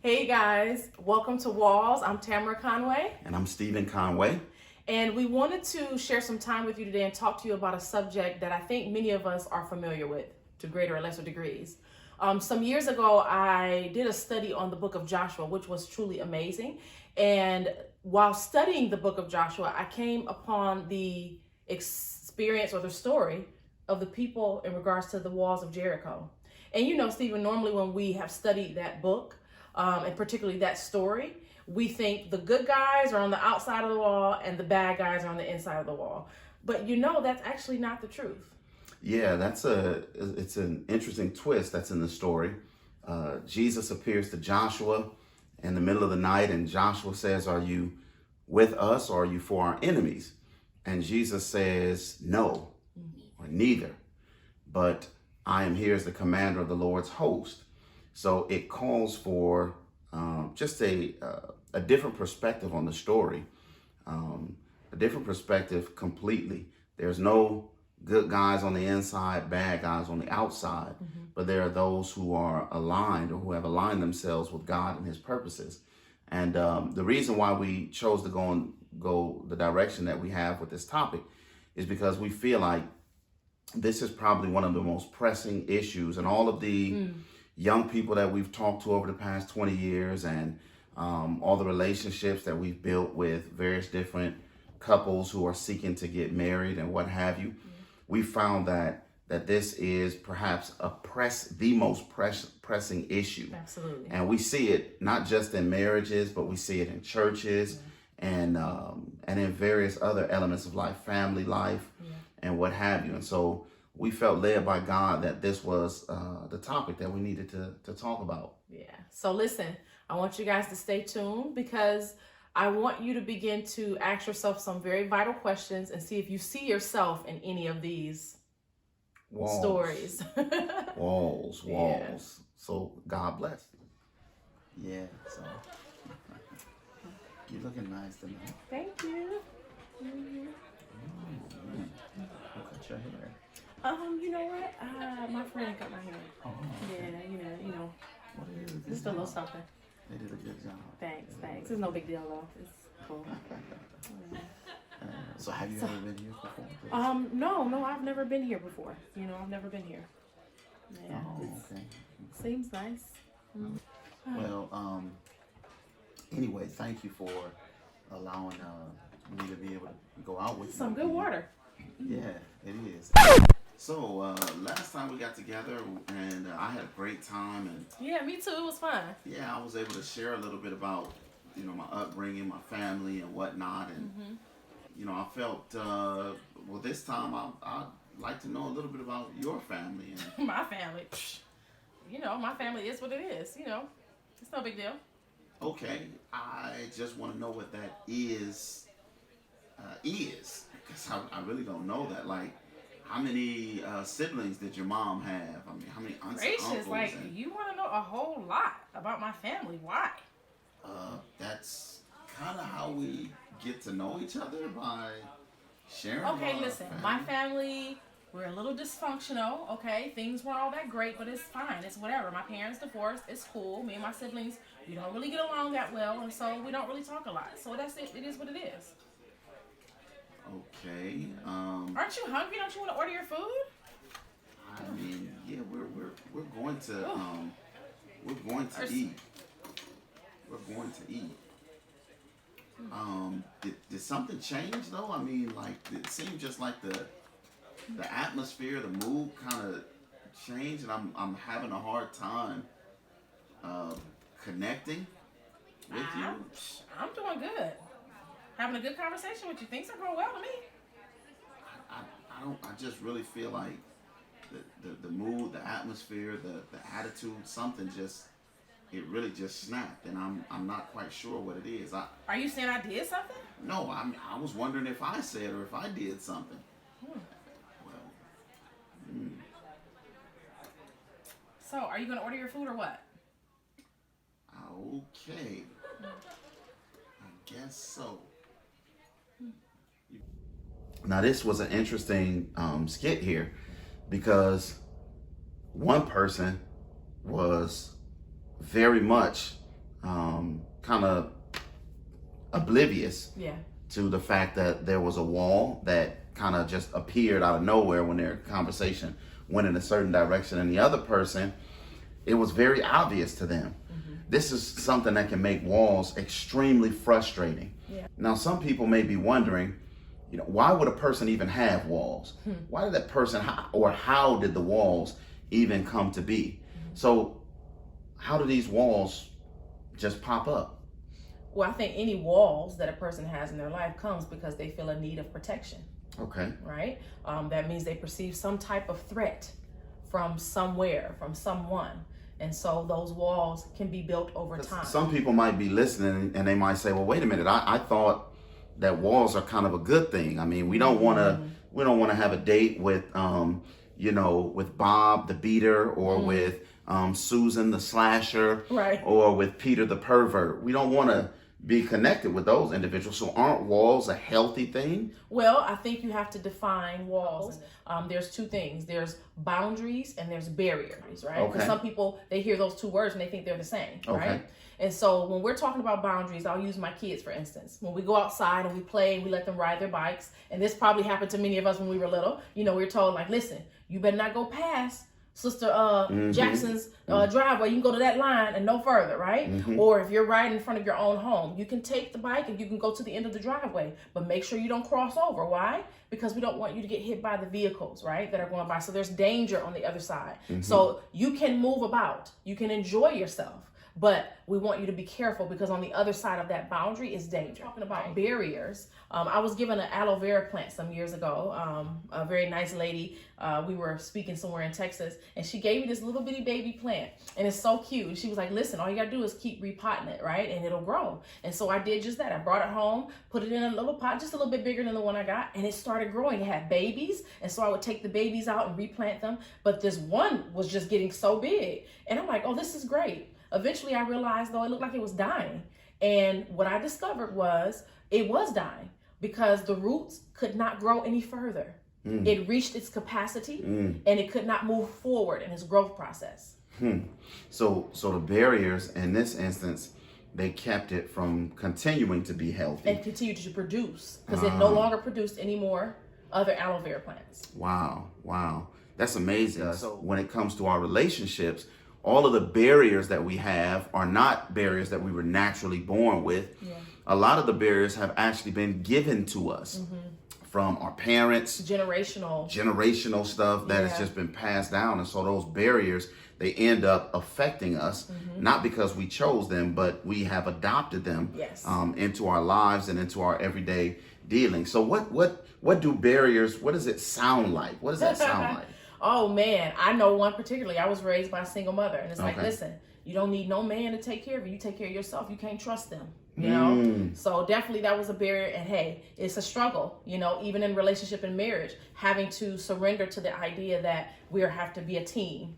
Hey guys, welcome to Walls. I'm Tamara Conway. And I'm Stephen Conway. And we wanted to share some time with you today and talk to you about a subject that I think many of us are familiar with to greater or lesser degrees. Some years ago, I did a study on the book of Joshua, which was truly amazing. And while studying the book of Joshua, I came upon the experience or the story of the people in regards to the walls of Jericho. And you know, Stephen, normally when we have studied that book, and particularly that story, we think the good guys are on the outside of the wall and the bad guys are on the inside of the wall. But you know, that's actually not the truth. Yeah, it's an interesting twist that's in the story. Jesus appears to Joshua in the middle of the night, and Joshua says, "Are you with us or are you for our enemies?" And Jesus says, "No, or neither, but I am here as the commander of the Lord's host." So it calls for just a different perspective on the story, a different perspective completely. There's no good guys on the inside, bad guys on the outside, but there are those who are aligned or who have aligned themselves with God and his purposes. And the reason why we chose to go the direction that we have with this topic is because we feel like this is probably one of the most pressing issues, and all of the young people that we've talked to over the past 20 years and all the relationships that we've built with various different couples who are seeking to get married and what have you, we found that this is perhaps the most pressing issue. Absolutely. And we see it not just in marriages, but we see it in churches and in various other elements of life, family life, and what have you. And so we felt led by God that this was the topic that we needed to talk about. Yeah. So listen, I want you guys to stay tuned because I want you to begin to ask yourself some very vital questions and see if you see yourself in any of these stories. walls. Yeah. So God bless. Yeah, so you're looking nice tonight. Thank you. Who cut your hair? You know what? My friend cut my hair. Oh, okay. Yeah, you know. Well, they did a good Just a little job. something. They did a good job. Thanks. It's no big deal though. It's cool. So have you ever been here before? No, I've never been here before. You know, I've never been here. Yeah. Oh, okay. Seems nice. Well, anyway, thank you for allowing me to be able to go out with you. Some good water. Yeah, it is. So last time we got together, and I had a great time, and Yeah, me too. It was fun. yeah, I was able to share a little bit about my upbringing, my family, and whatnot, and I felt well, this time I'd like to know a little bit about your family. And My family. My family is what it is. It's no big deal. okay, I just want to know what that is because I really don't know that. Like, how many siblings did your mom have? I mean, how many aunts and Gracious, uncles? you want to know a whole lot about my family. Why? That's kind of how we get to know each other, by sharing. Okay, about our listen. My family, we're a little dysfunctional, okay? Things weren't all that great, but it's fine. It's whatever. My parents divorced. It's cool. Me and my siblings, we don't really get along that well, and so we don't really talk a lot. So that's it. It is what it is. Okay. Aren't you hungry? Don't you want to order your food? I mean, yeah, we're going to eat. We're going to eat. Did something change though? I mean, like, it seemed just like the atmosphere, the mood kind of changed, and I'm having a hard time connecting with you. I'm doing good. Having a good conversation with you. Things are going well to me. I just really feel like the mood, the atmosphere, the attitude, something it really just snapped, and I'm not quite sure what it is. Are you saying I did something? No, I was wondering if I said or if I did something. Well, So, are you going to order your food or what? okay. I guess so. Now, this was an interesting skit here, because one person was very much kind of oblivious Yeah. to the fact that there was a wall that kind of just appeared out of nowhere when their conversation went in a certain direction, and the other person, it was very obvious to them. This is something that can make walls extremely frustrating. Yeah. Now, some people may be wondering, why would a person even have walls? Why did that person, how did the walls even come to be? So how do these walls just pop up? Well, I think any walls that a person has in their life comes because they feel a need of protection. Okay. Right? That means they perceive some type of threat from somewhere, from someone. And so those walls can be built over time. Some people might be listening and they might say, well, wait a minute, I thought that walls are kind of a good thing. I mean, we don't want to have a date with, with Bob the beater, or with Susan the slasher, right, or with Peter the pervert. We don't want to be connected with those individuals. So aren't walls a healthy thing? Well, I think you have to define walls. There's two things. There's boundaries and there's barriers, right? Okay. Because some people, they hear those two words and they think they're the same, Okay. right? And so when we're talking about boundaries, I'll use my kids, for instance. When we go outside and we play and we let them ride their bikes, and this probably happened to many of us when we were little, we're told, like, listen, you better not go past Sister Jackson's driveway. You can go to that line and no further, right? Or if you're riding in front of your own home, you can take the bike and you can go to the end of the driveway, but make sure you don't cross over. Why? Because we don't want you to get hit by the vehicles, right, that are going by. So there's danger on the other side. So you can move about, you can enjoy yourself, but we want you to be careful because on the other side of that boundary is danger. Talking about barriers, I was given an aloe vera plant some years ago. A very nice lady, we were speaking somewhere in Texas, and she gave me this little bitty baby plant, and it's so cute. And she was like, listen, all you gotta do is keep repotting it, right, and it'll grow. And so I did just that. I brought it home, put it in a little pot, just a little bit bigger than the one I got, and it started growing. It had babies, and so I would take the babies out and replant them, but this one was just getting so big, and I'm like, oh, this is great. Eventually, I realized, though, it looked like it was dying. And what I discovered was it was dying because the roots could not grow any further. It reached its capacity and it could not move forward in its growth process. So the barriers in this instance, they kept it from continuing to be healthy. And continued to produce because it no longer produced any more other aloe vera plants. Wow. That's amazing. So when it comes to our relationships, all of the barriers that we have are not barriers that we were naturally born with. Yeah. A lot of the barriers have actually been given to us from our parents. Generational stuff that has just been passed down. And so those barriers, they end up affecting us, not because we chose them, but we have adopted them into our lives and into our everyday dealings. So what do barriers, what does it sound like? What does that sound like? Oh man, I know one particularly. I was raised by a single mother, and it's like, listen, you don't need no man to take care of you. You take care of yourself. You can't trust them, you know? So definitely that was a barrier, and hey, it's a struggle, even in relationship and marriage, having to surrender to the idea that we have to be a team,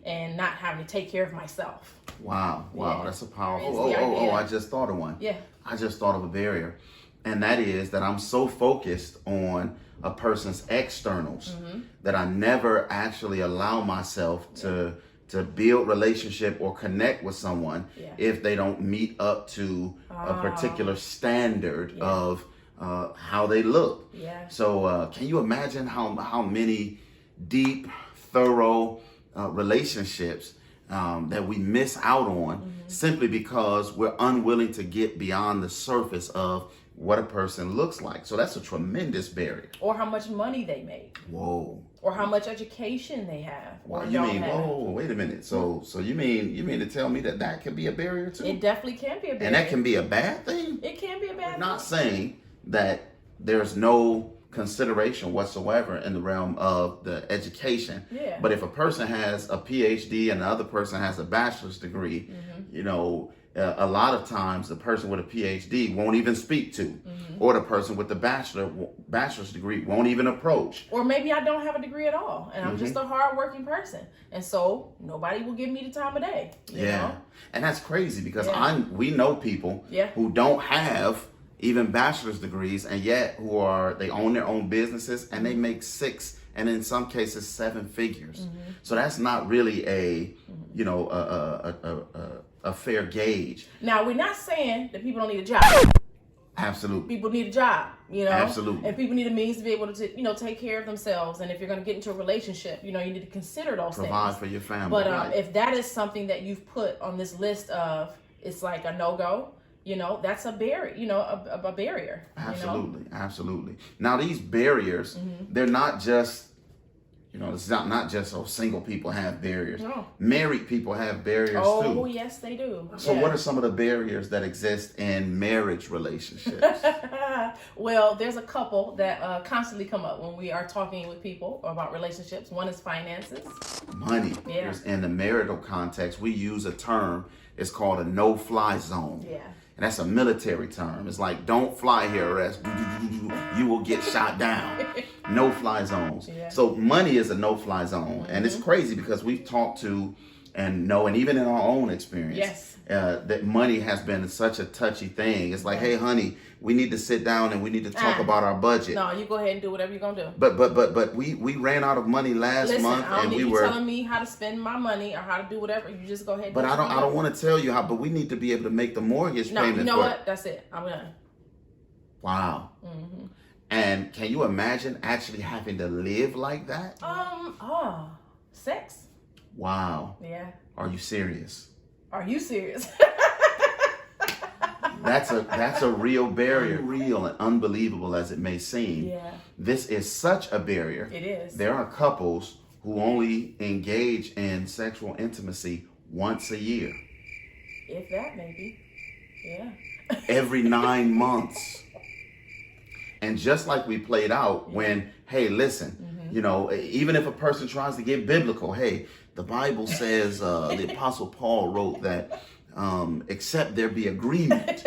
and not having to take care of myself. Wow, Yeah. That's a powerful, I just thought of one. Yeah. I just thought of a barrier, and that is that I'm so focused on a person's externals that I never actually allow myself to build relationship or connect with someone if they don't meet up to a particular standard of how they look. Yeah. So can you imagine how many deep, thorough relationships that we miss out on simply because we're unwilling to get beyond the surface of what a person looks like. So that's a tremendous barrier. Or how much money they make. Whoa. Or how much education they have. Wow, you mean, whoa, wait a minute. So you mean to tell me that can be a barrier too? It definitely can be a barrier. And that can be a bad thing? It can be a bad thing. I'm not saying that there's no consideration whatsoever in the realm of the education. Yeah. But if a person has a PhD and the other person has a bachelor's degree, a lot of times the person with a PhD won't even speak to, or the person with the bachelor's degree won't even approach. Or maybe I don't have a degree at all, and I'm just a hardworking person, and so nobody will give me the time of day. You know? And that's crazy because we know people Yeah. who don't have even bachelor's degrees, and yet they own their own businesses and they make 6 and in some cases 7 figures. So that's not really a a fair gauge. Now, we're not saying that people don't need a job. Absolutely. People need a job, you know. Absolutely. And people need a means to be able to, take care of themselves. And if you're going to get into a relationship, you need to consider those Provide things. for your family. But right. if that is something that you've put on this list of, it's like a no-go, that's a barrier, a barrier. Absolutely. Absolutely. Now, these barriers, they're not just, it's not just single people have barriers. No. Married people have barriers too. Oh, yes, they do. So what are some of the barriers that exist in marriage relationships? Well, there's a couple that constantly come up when we are talking with people about relationships. One is finances. Money. Yeah. In the marital context, we use a term. It's called a no-fly zone. Yeah. And that's a military term. It's like, don't fly here, or else you will get shot down. No-fly zones. Yeah. So money is a no-fly zone. And it's crazy because we've talked to and know, and even in our own experience, Yes. That money has been such a touchy thing. It's like, hey, honey, we need to sit down and we need to talk about our budget. No, you go ahead and do whatever you're going to do. But we ran out of money last month, I don't and need we you were telling me how to spend my money or how to do whatever. You just go ahead and But do I what you don't want to tell you how, but we need to be able to make the mortgage No, payment. you know for what? That's it. I'm done. Wow. And can you imagine actually having to live like that? Sex. Wow. Yeah. Are you serious? Are you serious? That's a real barrier, real and unbelievable as it may seem. Yeah. This is such a barrier. It is. There are couples who only engage in sexual intimacy once a year. If that, maybe. Yeah. Every 9 months. And just like we played out when, hey, listen, even if a person tries to get biblical, hey, the Bible says, the Apostle Paul wrote that except there be agreement,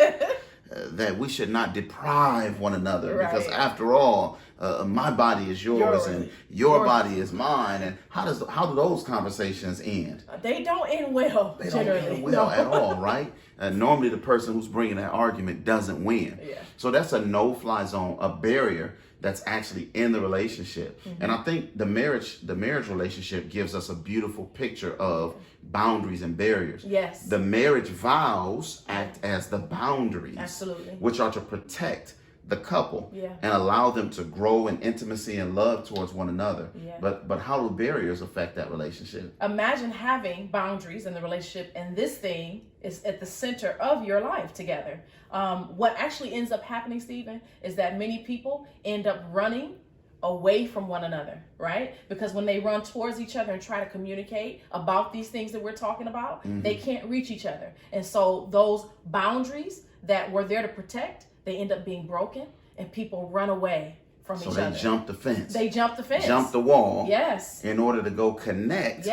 that we should not deprive one another. Right. Because after all, my body is yours and your body is mine. And how do those conversations end? They don't end well, They generally. don't end well at all, right? Normally the person who's bringing that argument doesn't win. Yeah. So that's a no-fly zone, a barrier that's actually in the relationship. And I think the marriage relationship gives us a beautiful picture of boundaries and barriers. Yes. The marriage vows act as the boundaries. Absolutely. Which are to protect the couple Yeah. and allow them to grow in intimacy and love towards one another. Yeah. But how do barriers affect that relationship? Imagine having boundaries in the relationship, and this thing is at the center of your life together. What actually ends up happening, Stephen, is that many people end up running away from one another, right? Because when they run towards each other and try to communicate about these things that we're talking about, they can't reach each other. And so those boundaries that were there to protect, they end up being broken, and people run away from each other. So they jump the fence. They jump the fence. Jump the wall. Yes. In order to go connect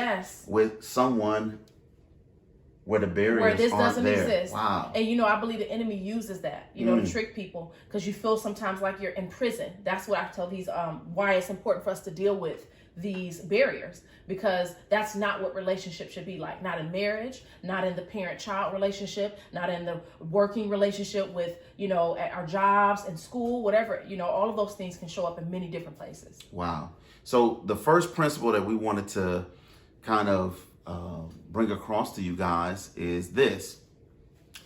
with someone where the barriers where this aren't doesn't there. exist. Wow. And I believe the enemy uses that, to trick people, because you feel sometimes like you're in prison. That's what I tell these why it's important for us to deal with these barriers, because that's not what relationships should be like. Not in marriage, not in the parent-child relationship, not in the working relationship with, at our jobs and school, whatever, all of those things can show up in many different places. Wow. So the first principle that we wanted to kind of bring across to you guys is this,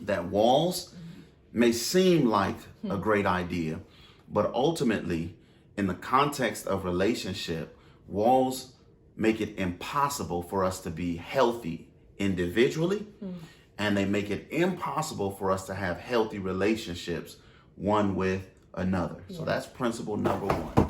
that walls may seem like a great idea, but ultimately in the context of relationship, walls make it impossible for us to be healthy individually, and they make it impossible for us to have healthy relationships one with another. So that's principle number 1.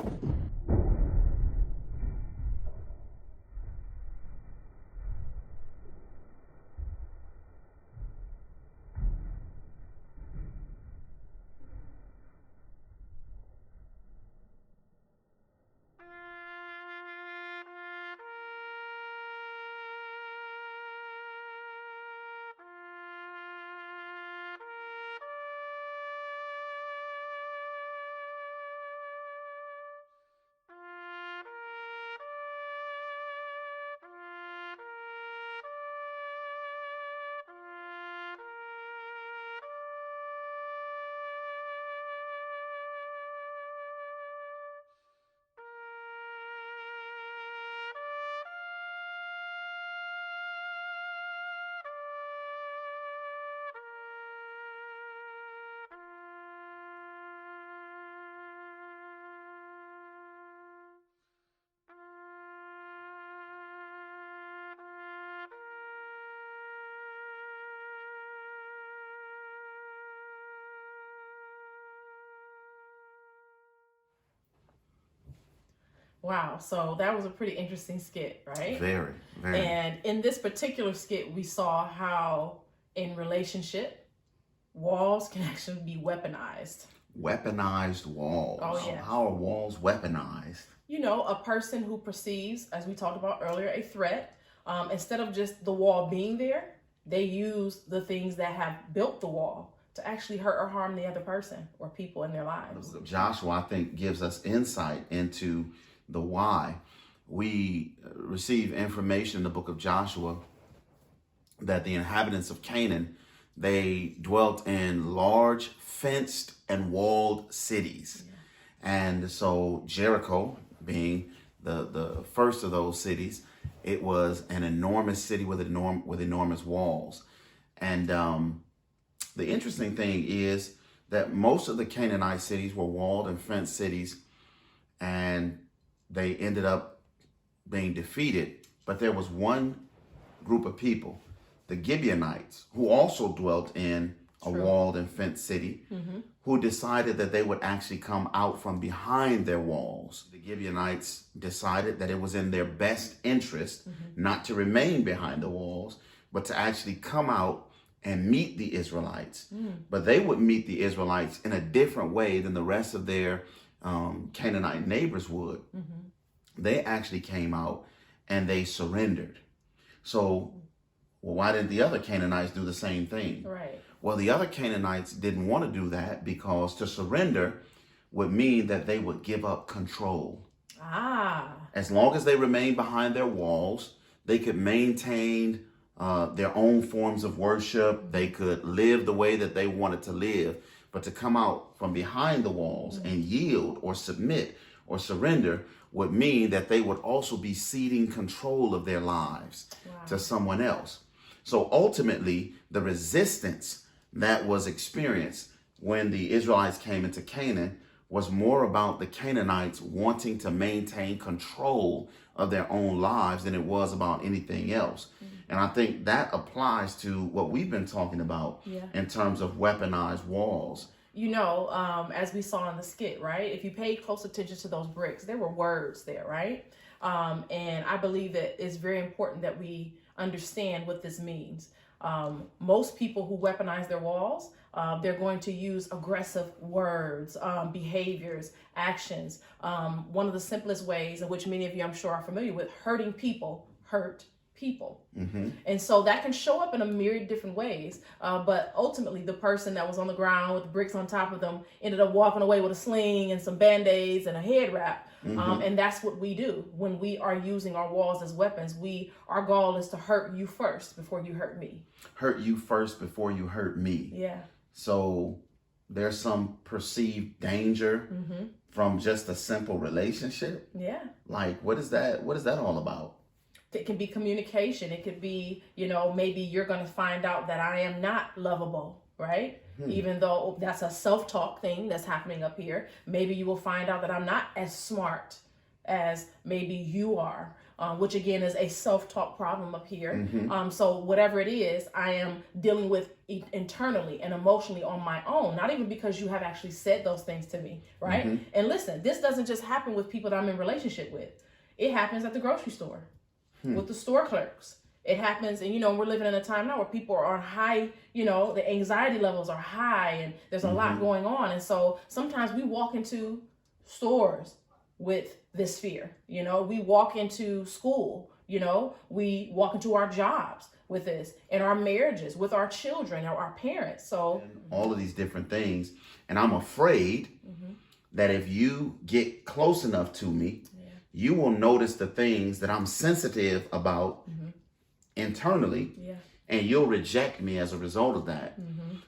Wow. So that was a pretty interesting skit, right? Very, very. And in this particular skit, we saw how in relationship, walls can actually be weaponized. Weaponized walls. Oh, yeah. How are walls weaponized? You know, a person who perceives, as we talked about earlier, a threat, instead of just the wall being there, they use the things that have built the wall to actually hurt or harm the other person or people in their lives. Joshua, I think, gives us insight into the why. We receive information in the book of Joshua that the inhabitants of Canaan, they dwelt in large fenced and walled cities. And so Jericho, being the first of those cities, it was an enormous city with enormous walls. And the interesting thing is that most of the Canaanite cities were walled and fenced cities, and they ended up being defeated. But there was one group of people, the Gibeonites, who also dwelt in a walled and fenced city, who decided that they would actually come out from behind their walls. The Gibeonites decided that it was in their best interest not to remain behind the walls, but to actually come out and meet the Israelites. But they would meet the Israelites in a different way than the rest of their Canaanite neighbors would. They actually came out and they surrendered. So, well, why didn't the other Canaanites do the same thing? Right. Well, the other Canaanites didn't want to do that because to surrender would mean that they would give up control. As long as they remained behind their walls, they could maintain their own forms of worship. They could live the way that they wanted to live. But to come out from behind the walls and yield or submit or surrender would mean that they would also be ceding control of their lives to someone else. So ultimately, the resistance that was experienced when the Israelites came into Canaan was more about the Canaanites wanting to maintain control of their own lives than it was about anything else. And I think that applies to what we've been talking about in terms of weaponized walls. You know, as we saw in the skit, right? If you paid close attention to those bricks, there were words there, right? And I believe that it's very important that we understand what this means. Most people who weaponize their walls, they're going to use aggressive words, behaviors, actions. One of the simplest ways in which many of you, I'm sure, are familiar with, hurting people hurt people. And so that can show up in a myriad different ways. But ultimately, the person that was on the ground with the bricks on top of them ended up walking away with a sling and some Band-Aids and a head wrap. And that's what we do when we are using our walls as weapons. Our goal is to hurt you first before you hurt me. Hurt you first before you hurt me. Yeah. So there's some perceived danger from just a simple relationship. Yeah. Like, what is that all about? It can be communication. It could be, maybe you're going to find out that I am not lovable, right? Even though that's a self-talk thing that's happening up here. Maybe you will find out that I'm not as smart as maybe you are, which again is a self-talk problem up here. So whatever it is, I am dealing with internally and emotionally on my own, not even because you have actually said those things to me, right? And listen, this doesn't just happen with people that I'm in relationship with. It happens at the grocery store. With the store clerks. It happens, and we're living in a time now where people are on high, the anxiety levels are high and there's a lot going on. And so sometimes we walk into stores with this fear. We walk into school, we walk into our jobs with this, in our marriages, with our children or our parents. So all of these different things. And I'm afraid that if you get close enough to me, you will notice the things that I'm sensitive about internally, and you'll reject me as a result of that.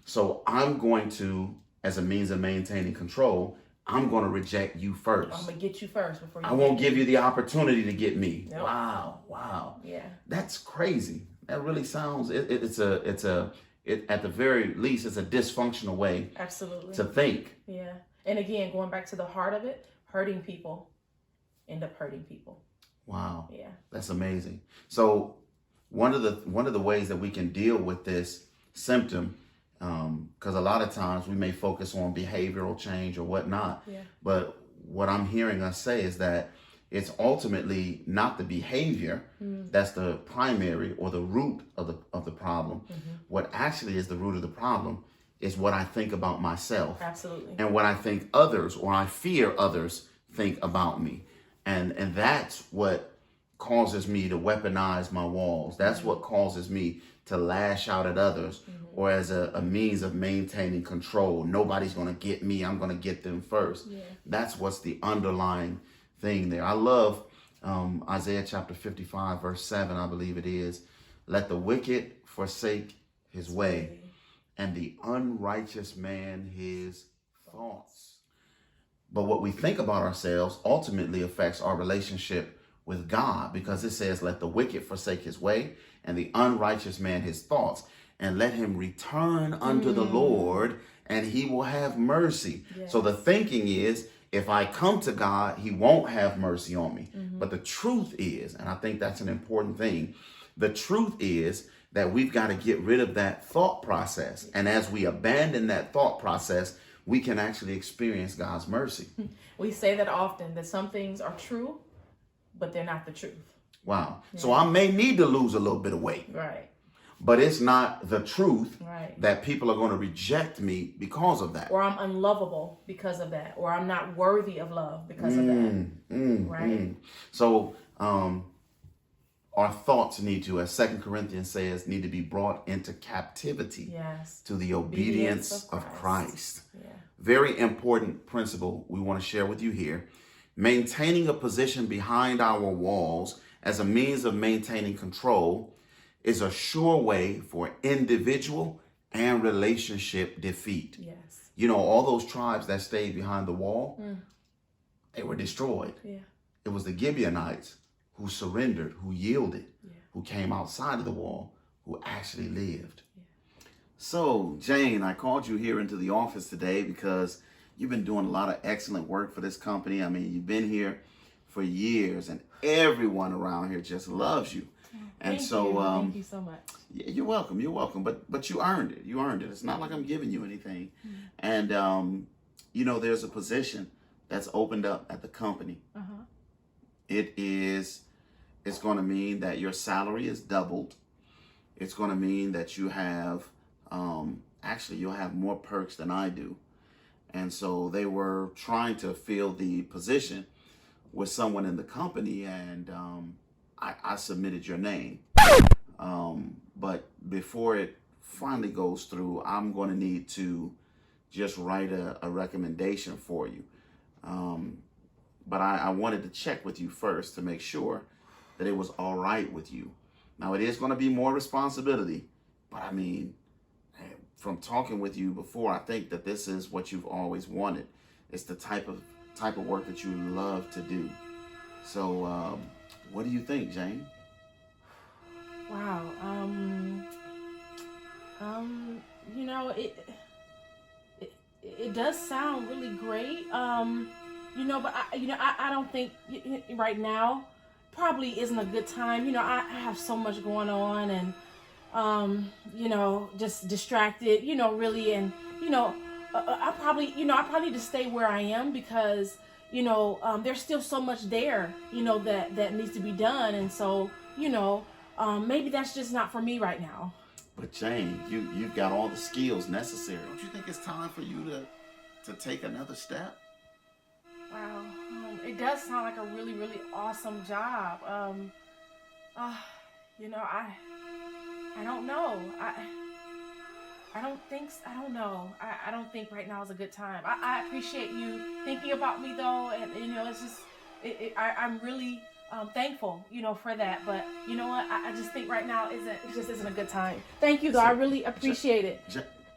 So I'm going to, as a means of maintaining control, I'm going to reject you first. I'm going to get you first before you I won't give you the opportunity to get me. Nope. Wow. Yeah. That's crazy. That really sounds, at the very least, it's a dysfunctional way Absolutely. to think. Yeah. And again, going back to the heart of it, hurting people end up hurting people. Wow. Yeah. That's amazing. So one of the ways that we can deal with this symptom, because a lot of times we may focus on behavioral change or whatnot, but what I'm hearing us say is that it's ultimately not the behavior that's the primary or the root of the problem. What actually is the root of the problem is what I think about myself. Absolutely. And what I think others, or I fear others, think about me. And that's what causes me to weaponize my walls. That's what causes me to lash out at others, or as a means of maintaining control. Nobody's going to get me. I'm going to get them first. Yeah. That's what's the underlying thing there. I love Isaiah chapter 55, verse 7, I believe it is. Let the wicked forsake his way, and the unrighteous man his thoughts. But what we think about ourselves ultimately affects our relationship with God, because it says, let the wicked forsake his way, and the unrighteous man his thoughts, and let him return unto the Lord, and he will have mercy. Yes. So the thinking is, if I come to God, he won't have mercy on me. But the truth is, and I think that's an important thing, the truth is that we've got to get rid of that thought process. And as we abandon that thought process, we can actually experience God's mercy. We say that often, that some things are true, but they're not the truth. Wow. Yeah. So I may need to lose a little bit of weight. Right. But it's not the truth right. that people are going to reject me because of that. Or I'm unlovable because of that. Or I'm not worthy of love because of that. Right. So our thoughts need to, as 2 Corinthians says, need to be brought into captivity to the obedience of Christ. Yeah. Very important principle we want to share with you here. Maintaining a position behind our walls as a means of maintaining control is a sure way for individual and relationship defeat. Yes. You know, all those tribes that stayed behind the wall, they were destroyed. Yeah. It was the Gibeonites who surrendered, who yielded, who came outside of the wall, who actually lived. Yeah. So, Jane, I called you here into the office today because you've been doing a lot of excellent work for this company. I mean, you've been here for years, and everyone around here just loves you. And thank you so much. Yeah, you're welcome. You're welcome. But you earned it. You earned it. It's not like I'm giving you anything. And you know, there's a position that's opened up at the company. It's going to mean that your salary is doubled. It's going to mean that you have actually you'll have more perks than I do. And so they were trying to fill the position with someone in the company, and I submitted your name. But before it finally goes through, I'm going to need to just write a recommendation for you. But I wanted to check with you first to make sure that it was all right with you. Now, it is going to be more responsibility, but I mean, from talking with you before, I think that this is what you've always wanted. It's the type of work that you love to do. So, what do you think, Jane? Wow. You know, it does sound really great. You know, but I don't think right now probably isn't a good time. You know, I have so much going on, and you know, just distracted, you know, really. And, you know, I probably need to stay where I am because, you know, there's still so much there, you know, that needs to be done. And so, you know, maybe that's just not for me right now. But Jane, you've got all the skills necessary. Don't you think it's time for you to take another step? Wow. It does sound like a really, really awesome job. You know, I don't know. I don't think right now is a good time. I appreciate you thinking about me though, and you know, it's just I'm really thankful, you know, for that. But you know what? I just think right now isn't a good time. Thank you though. I really appreciate it.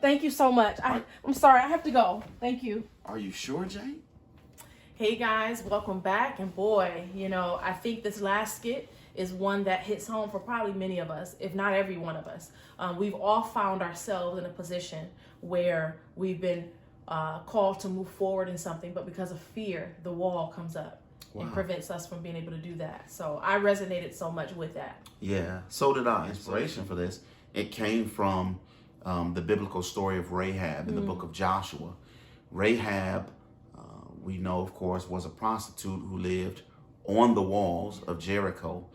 Thank you so much. I'm sorry. I have to go. Thank you. Are you sure, Jane? Hey guys, welcome back. And boy, you know, I think this last skit is one that hits home for probably many of us, if not every one of us. We've all found ourselves in a position where we've been called to move forward in something, but because of fear, the wall comes up and prevents us from being able to do that. So I resonated so much with that. Yeah, so did I. Inspiration for this, it came from the biblical story of Rahab in the book of Joshua. Rahab, we know, of course, was a prostitute who lived on the walls of Jericho.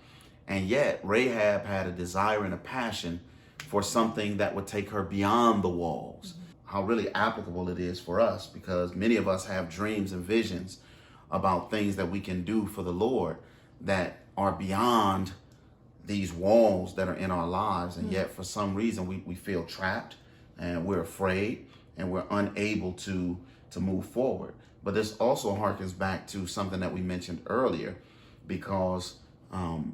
And yet Rahab had a desire and a passion for something that would take her beyond the walls. How really applicable it is for us, because many of us have dreams and visions about things that we can do for the Lord that are beyond these walls that are in our lives. And yet for some reason we feel trapped and we're afraid and we're unable to move forward. But this also harkens back to something that we mentioned earlier, because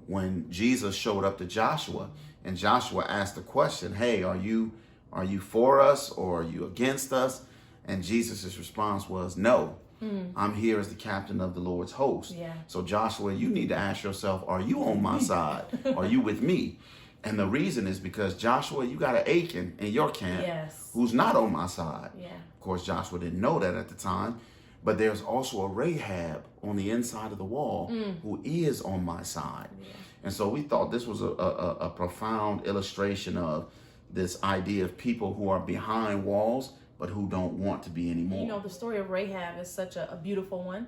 when Jesus showed up to Joshua and Joshua asked the question, hey, are you for us or are you against us? And Jesus' response was, no, I'm here as the captain of the Lord's host. Yeah. So Joshua, you need to ask yourself, are you on my side? Are you with me? And the reason is because Joshua, you got an Achan in your camp Yes. who's not on my side. Yeah. Of course, Joshua didn't know that at the time, but there's also a Rahab on the inside of the wall who is on my side. Yeah. And so we thought this was a profound illustration of this idea of people who are behind walls, but who don't want to be anymore. You know, the story of Rahab is such a beautiful one.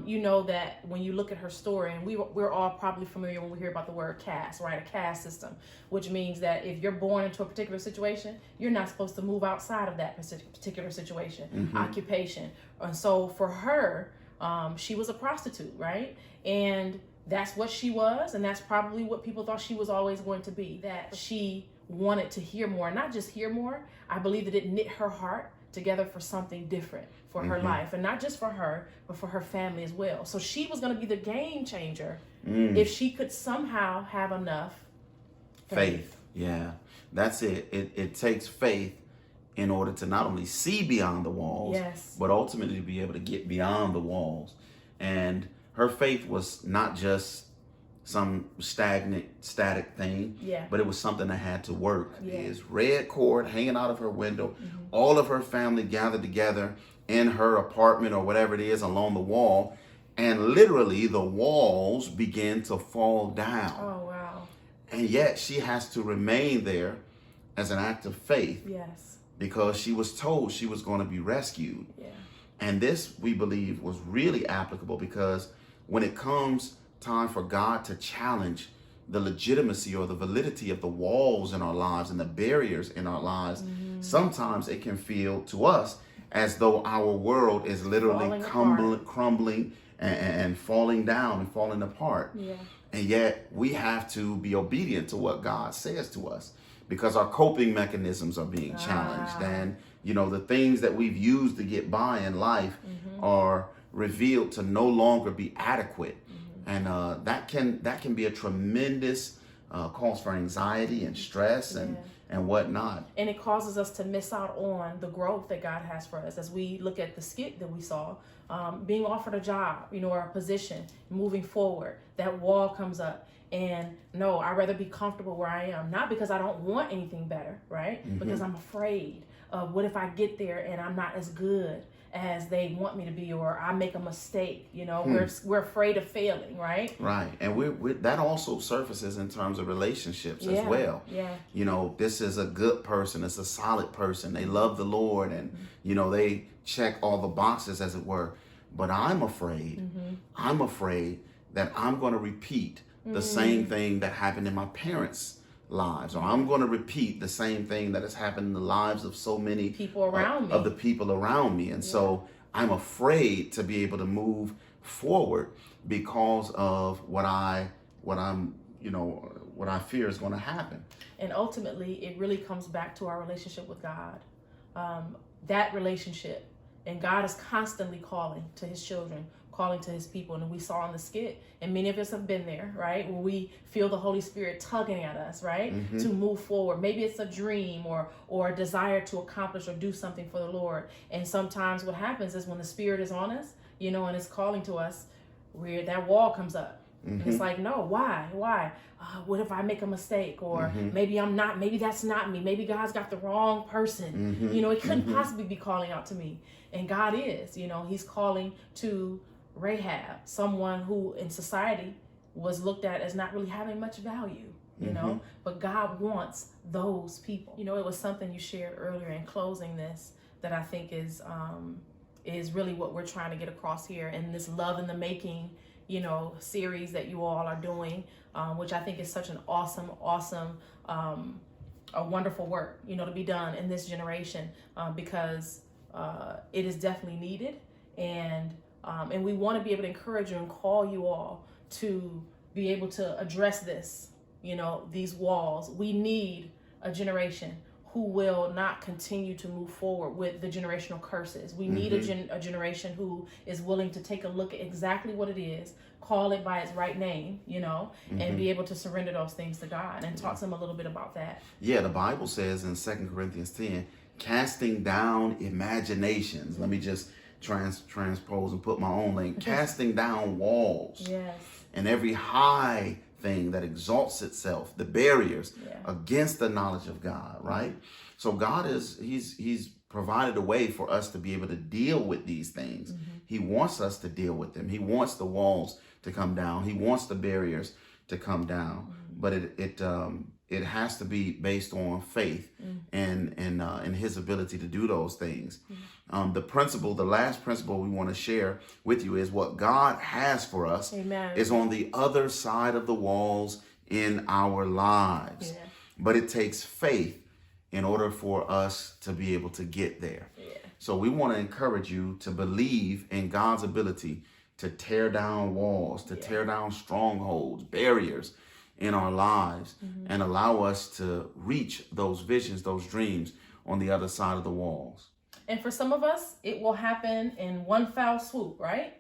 You know that when you look at her story, and we're all probably familiar when we hear about the word caste, right? A caste system, which means that if you're born into a particular situation, you're not supposed to move outside of that particular situation, occupation. And so for her, she was a prostitute, right? And that's what she was, and that's probably what people thought she was always going to be, that she wanted to hear more, not just hear more. I believe that it knit her heart together for something different for her life, and not just for her, but for her family as well. So she was going to be the game changer if she could somehow have enough faith. Yeah, that's it. It takes faith in order to not only see beyond the walls, Yes. but ultimately to be able to get beyond the walls. And her faith was not just some static thing, but it was something that had to work. Is red cord hanging out of her window, all of her family gathered together in her apartment or whatever it is along the wall, and literally the walls begin to fall down. Oh, wow. And yet she has to remain there as an act of faith. Yes. Because she was told she was going to be rescued. Yeah. And this, we believe, was really applicable, because when it comes time for God to challenge the legitimacy or the validity of the walls in our lives and the barriers in our lives, sometimes it can feel to us as though our world is literally crumbling and falling down and falling apart. Yeah. And yet we have to be obedient to what God says to us, because our coping mechanisms are being challenged. And, you know, the things that we've used to get by in life are revealed to no longer be adequate. And that can be a tremendous cause for anxiety and stress and whatnot. And it causes us to miss out on the growth that God has for us. As we look at the skit that we saw, being offered a job, you know, or a position, moving forward, that wall comes up. And no, I'd rather be comfortable where I am, not because I don't want anything better, right? Because I'm afraid of what if I get there and I'm not as good as they want me to be, or I make a mistake. You know, we're afraid of failing, right? Right. And we that also surfaces in terms of relationships as well. Yeah. You know, this is a good person, it's a solid person, they love the Lord, and you know, they check all the boxes, as it were. But I'm afraid that I'm going to repeat the same thing that happened in my parents' lives, or I'm going to repeat the same thing that has happened in the lives of so many people around me, of the people around me. And so I'm afraid to be able to move forward because of what I fear is going to happen. And ultimately, it really comes back to our relationship with God. That relationship, and God is constantly calling to his children, calling to his people. And we saw in the skit, and many of us have been there, right? Where we feel the Holy Spirit tugging at us, right? To move forward. Maybe it's a dream or a desire to accomplish or do something for the Lord. And sometimes what happens is when the Spirit is on us, you know, and it's calling to us, that wall comes up. And it's like, no, why? What if I make a mistake? Or maybe that's not me. Maybe God's got the wrong person. You know, it couldn't possibly be calling out to me. And God is, you know, he's calling to Rahab, someone who in society was looked at as not really having much value, you know, but God wants those people. You know, it was something you shared earlier in closing this that I think is really what we're trying to get across here. And this love in the making series that you all are doing, which I think is such an awesome, a wonderful work, to be done in this generation, because it is definitely needed. And we want to be able to encourage you and call you all to be able to address this, these walls. We need a generation who will not continue to move forward with the generational curses. We need a generation who is willing to take a look at exactly what it is, call it by its right name, and be able to surrender those things to God. And talk to them a little bit about that. Yeah, the Bible says in 2 Corinthians 10, casting down imaginations. Let me just transpose and put my own link. Casting down walls. Yes. And every high thing that exalts itself, the barriers against the knowledge of God, right? So God he's provided a way for us to be able to deal with these things. He wants us to deal with them. He wants the walls to come down. He wants the barriers to come down. But it has to be based on faith and his ability to do those things. The last principle we want to share with you is what God has for us is on the other side of the walls in our lives. Yeah. But it takes faith in order for us to be able to get there. Yeah. So we want to encourage you to believe in God's ability to tear down walls, to tear down strongholds, barriers in our lives, and allow us to reach those visions, those dreams on the other side of the walls. And for some of us, it will happen in one foul swoop, right?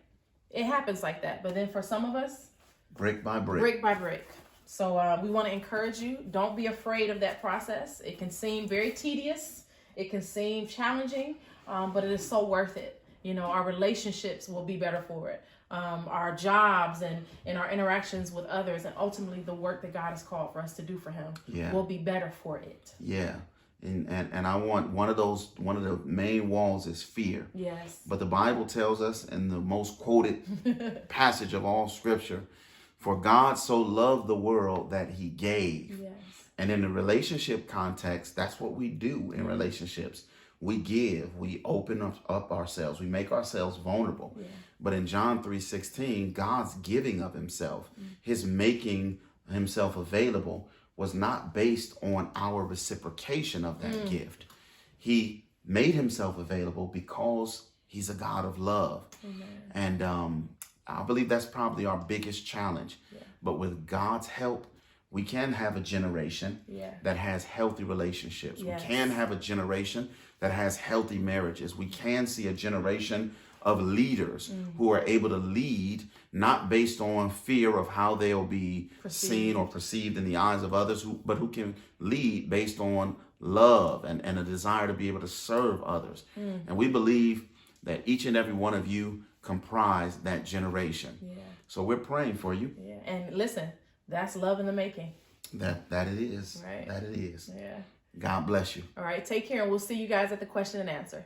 It happens like that. But then for some of us, brick by brick. Brick by brick. So we want to encourage you. Don't be afraid of that process. It can seem very tedious. It can seem challenging, but it is so worth it. Our relationships will be better for it. Our jobs and our interactions with others, and ultimately the work that God has called for us to do for him will be better for it. Yeah. And I want one of the main walls is fear. Yes. But the Bible tells us in the most quoted passage of all scripture, for God so loved the world that he gave. Yes. And in the relationship context, that's what we do in relationships. We give, we open up ourselves, we make ourselves vulnerable. Yeah. But in John 3:16, God's giving of himself, his making himself available, was not based on our reciprocation of that gift. He made himself available because he's a God of love. Amen. And I believe that's probably our biggest challenge. Yeah. But with God's help, we can have a generation that has healthy relationships. Yes. We can have a generation that has healthy marriages. We can see a generation of leaders who are able to lead, not based on fear of how they'll be seen or perceived in the eyes of others, but who can lead based on love and a desire to be able to serve others. And we believe that each and every one of you comprise that generation. Yeah. So we're praying for you. Yeah. And listen, that's love in the making. That it is. Right. That it is. Yeah. God bless you. All right. Take care, and we'll see you guys at the question and answer.